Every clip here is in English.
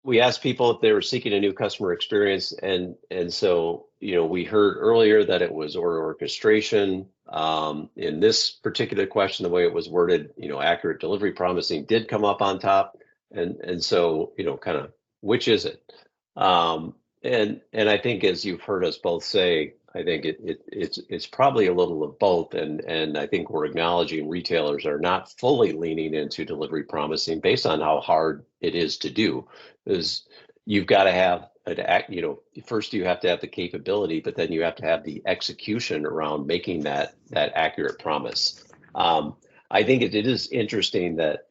we asked people if they were seeking a new customer experience, and so we heard earlier that it was order orchestration. In this particular question, the way it was worded, accurate delivery promising did come up on top, and so kind of which is it? And I think, as you've heard us both say, I think it's probably a little of both, and I think we're acknowledging retailers are not fully leaning into delivery promising based on how hard it is to do. Is you've got to have first you have to have the capability, but then you have to have the execution around making that accurate promise. I think it is interesting that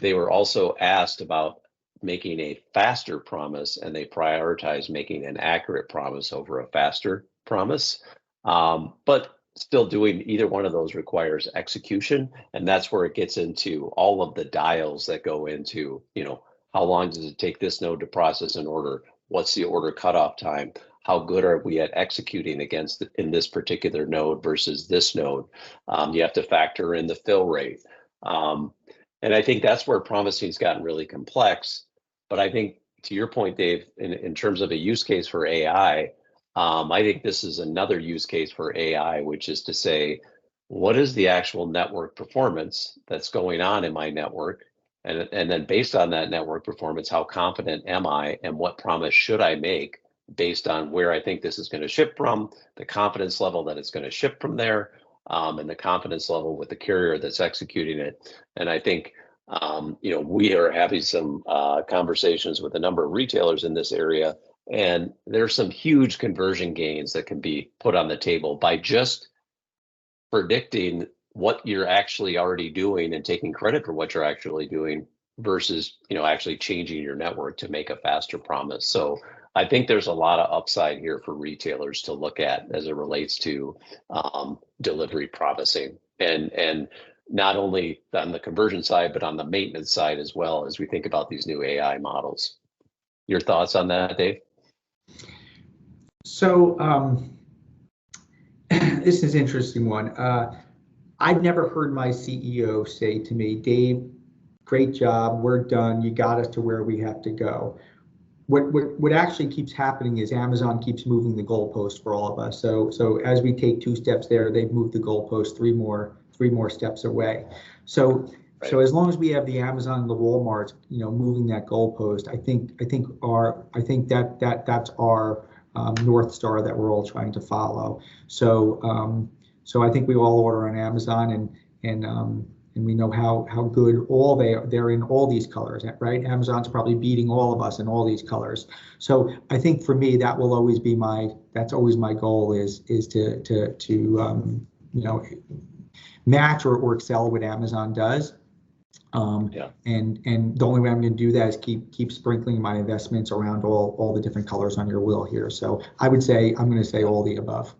they were also asked about making a faster promise, and they prioritize making an accurate promise over a faster promise. But still, doing either one of those requires execution, and that's where it gets into all of the dials that go into, how long does it take this node to process an order? What's the order cutoff time? How good are we at executing against in this particular node versus this node? You have to factor in the fill rate. And I think that's where promising's gotten really complex. But I think, to your point, Dave, in terms of a use case for AI, I think this is another use case for AI, which is to say, what is the actual network performance that's going on in my network? And then based on that network performance, how confident am I, and what promise should I make based on where I think this is going to ship from, the confidence level that it's going to ship from there, and the confidence level with the carrier that's executing it. And I think we are having some conversations with a number of retailers in this area, and there's some huge conversion gains that can be put on the table by just predicting what you're actually already doing and taking credit for what you're actually doing versus actually changing your network to make a faster promise. So I think there's a lot of upside here for retailers to look at as it relates to delivery promising, and not only on the conversion side, but on the maintenance side as well, as we think about these new AI models. Your thoughts on that, Dave? So this is an interesting one. I've never heard my CEO say to me, Dave, great job, we're done, you got us to where we have to go. What actually keeps happening is Amazon keeps moving the goalpost for all of us. So as we take 2 steps there, they've moved the goalpost 3 more steps away. So right. So as long as we have the Amazon and the Walmarts, moving that goalpost, I think that's our North Star that we're all trying to follow. So I think we all order on Amazon, and we know how good they're in all these colors, right? Amazon's probably beating all of us in all these colors. So I think for me, that will always be that's always my goal is to match or excel what Amazon does. Yeah. And the only way I'm going to do that is keep sprinkling my investments around all the different colors on your wheel here. So I'm going to say all the above.